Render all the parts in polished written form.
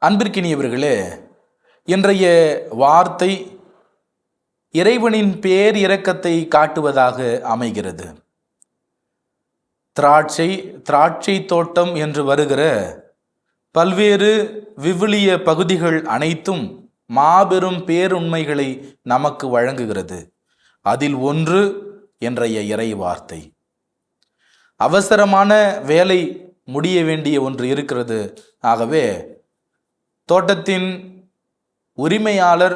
அன்பிற்கினியவர்களே, இன்றைய வார்த்தை இறைவனின் பேர் இரக்கத்தை காட்டுவதாக அமைகிறது. திராட்சை தோட்டம் என்று வருகிற பல்வேறு விவிலிய பகுதிகள் அனைத்தும் மாபெரும் பேருண்மைகளை நமக்கு வழங்குகிறது. அதில் ஒன்று இன்றைய இறை வார்த்தை. அவசரமான வேலை முடிய வேண்டிய ஒன்று இருக்கிறது. ஆகவே தோட்டத்தின் உரிமையாளர்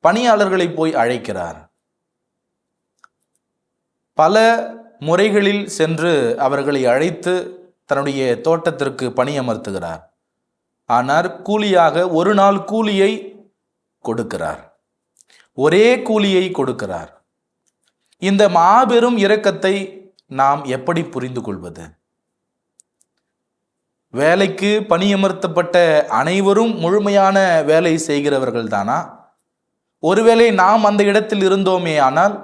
பணியாளர்களை போய் அழைக்கிறார். பல முறைகளில் சென்று அவர்களை அழைத்து தன்னுடைய தோட்டத்திற்கு பணியமர்த்துகிறார். ஆனால் கூலியாக ஒரு நாள் கூலியை கொடுக்கிறார். ஒரே கூலியை கொடுக்கிறார். இந்த மாபெரும் இரக்கத்தை நாம் எப்படி புரிந்து கொள்வது? வேலைக்கு பணியமர்த்தப்பட்ட அனைவரும் முழுமையான வேலை செய்கிறவர்கள் தானா? ஒருவேளை நாம் அந்த இடத்தில் இருந்தோமே ஆனால்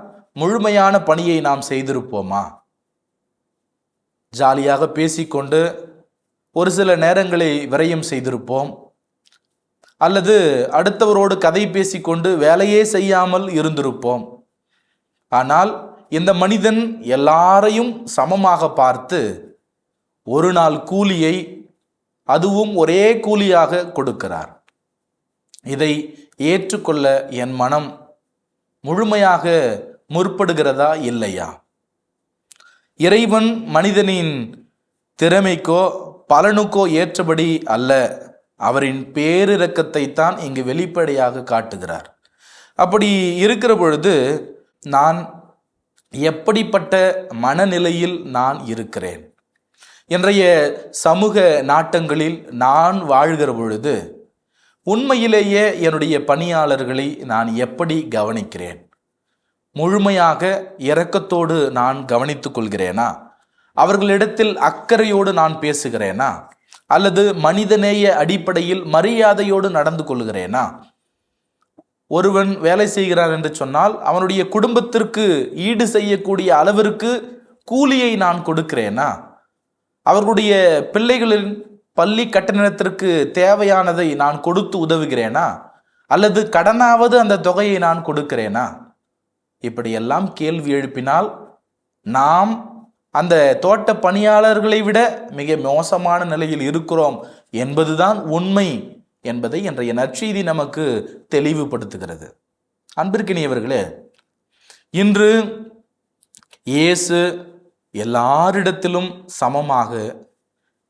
முழுமையான பணியை நாம் செய்திருப்போமா? ஜாலியாக பேசிக்கொண்டு ஒரு சில நேரங்களை விரயம் செய்திருப்போம், அல்லது அடுத்தவரோடு கதை பேசிக்கொண்டு வேலையே செய்யாமல் இருந்திருப்போம். ஆனால் இந்த மனிதன் எல்லாரையும் சமமாக பார்த்து ஒரு நாள் கூலியை, அதுவும் ஒரே கூலியாக கொடுக்கிறார். இதை ஏற்றுக்கொள்ள என் மனம் முழுமையாக முற்படுகிறதா இல்லையா? இறைவன் மனிதனின் திறமைக்கோ பலனுக்கோ ஏற்றபடி அல்ல, அவரின் பேரிரக்கத்தை தான் இங்கு வெளிப்படையாக காட்டுகிறார். அப்படி இருக்கிற பொழுது நான் எப்படிப்பட்ட மனநிலையில் நான் இருக்கிறேன்? இன்றைய சமூக நாட்டங்களில் நான் வாழ்கிற பொழுது உண்மையிலேயே என்னுடைய பணியாளர்களை நான் எப்படி கவனிக்கிறேன்? முழுமையாக இரக்கத்தோடு நான் கவனித்துக் கொள்கிறேனா? அவர்களிடத்தில் அக்கறையோடு நான் பேசுகிறேனா? அல்லது மனிதநேய அடிப்படையில் மரியாதையோடு நடந்து கொள்கிறேனா? ஒருவன் வேலை செய்கிறான் என்று சொன்னால் அவனுடைய குடும்பத்திற்கு ஈடு செய்யக்கூடிய அளவிற்கு கூலியை நான் கொடுக்கிறேனா? அவர்களுடைய பிள்ளைகளின் பள்ளி கட்டணத்திற்கு தேவையானதை நான் கொடுத்து உதவுகிறேனா? அல்லது கடனாவது அந்த தொகையை நான் கொடுக்கிறேனா? இப்படியெல்லாம் கேள்வி எழுப்பினால் நாம் அந்த தோட்ட பணியாளர்களை விட மிக மோசமான நிலையில் இருக்கிறோம் என்பதுதான் உண்மை என்பதை இன்றைய நற்செய்தி நமக்கு தெளிவுபடுத்துகிறது. அன்பிற்கினியவர்களே, இன்று இயேசு எல்லாரிடத்திலும் சமமாக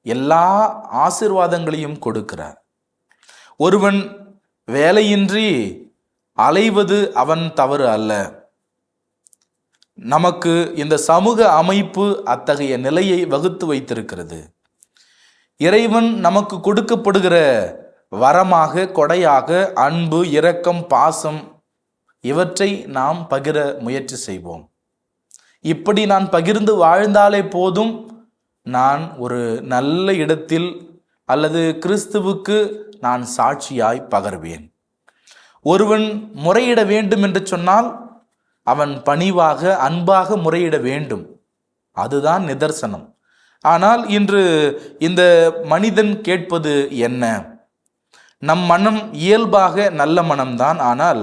எல்லா ஆசீர்வாதங்களையும் கொடுக்கிறார். ஒருவன் வேலையின்றி அலைவது அவன் தவறு அல்ல. நமக்கு இந்த சமூக அமைப்பு அத்தகைய நிலையை வகுத்து வைத்திருக்கிறது. இறைவன் நமக்கு கொடுக்கப்படுகிற வரமாக, கொடையாக அன்பு, இரக்கம், பாசம் இவற்றை நாம் பகிர முயற்சி செய்வோம். இப்படி நான் பகிர்ந்து வாழ்ந்தாலே போதும், நான் ஒரு நல்ல இடத்தில் அல்லது கிறிஸ்துவுக்கு நான் சாட்சியாய் பகர்வேன். ஒருவன் முறையிட வேண்டும் என்று சொன்னால் அவன் பணிவாக, அன்பாக முறையிட வேண்டும். அதுதான் நிதர்சனம். ஆனால் இன்று இந்த மனிதன் கேட்பது என்ன? நம் மனம் இயல்பாக நல்ல மனம்தான். ஆனால்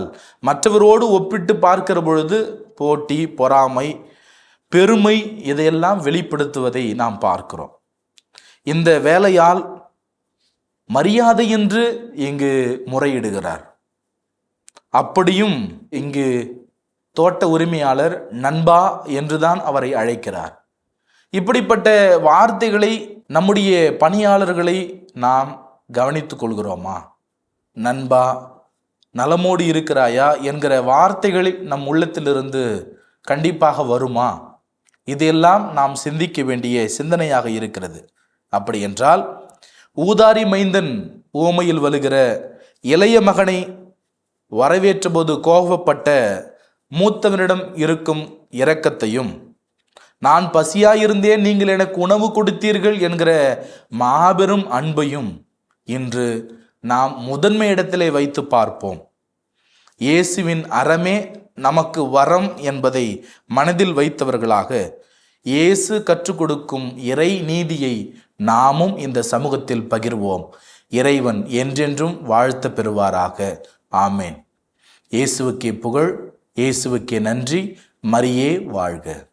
மற்றவரோடு ஒப்பிட்டு பார்க்கிற பொழுது போட்டி, பொறாமை, பெருமை இதையெல்லாம் வெளிப்படுத்துவதை நாம் பார்க்கிறோம். இந்த வேலையால் மரியாதை என்று இங்கு முறையிடுகிறார். அப்படியும் இங்கு தோட்ட உரிமையாளர் நண்பா என்றுதான் அவரை அழைக்கிறார். இப்படிப்பட்ட வார்த்தைகளை நம்முடைய பணியாளர்களை நாம் கவனித்துக் கொள்கிறோமா? நண்பா, நலமோடு இருக்கிறாயா என்கிற வார்த்தைகள் நம் உள்ளத்திலிருந்து கண்டிப்பாக வருமா? இதையெல்லாம் நாம் சிந்திக்க வேண்டிய சிந்தனையாக இருக்கிறது. அப்படி என்றால் ஊதாரி மைந்தன் உவமையில் வருகிற இளைய மகனை வரவேற்ற போது கோபப்பட்ட மூத்தவனிடம் இருக்கும் இரக்கத்தையும், நான் பசியாயிருந்தேன் நீங்கள் எனக்கு உணவு கொடுத்தீர்கள் என்கிற மாபெரும் அன்பையும் இன்று நாம் முதன்மை இடத்திலே வைத்து பார்ப்போம். இயேசுவின் அறமே நமக்கு வரம் என்பதை மனதில் வைத்தவர்களாக இயேசு கற்றுக் கொடுக்கும் இறை நீதியை நாமும் இந்த சமூகத்தில் பகிர்வோம். இறைவன் என்றென்றும் வாழ்த்த பெறுவாராக. ஆமேன். இயேசுவுக்கே புகழ், இயேசுவுக்கே நன்றி. மரியே வாழ்க.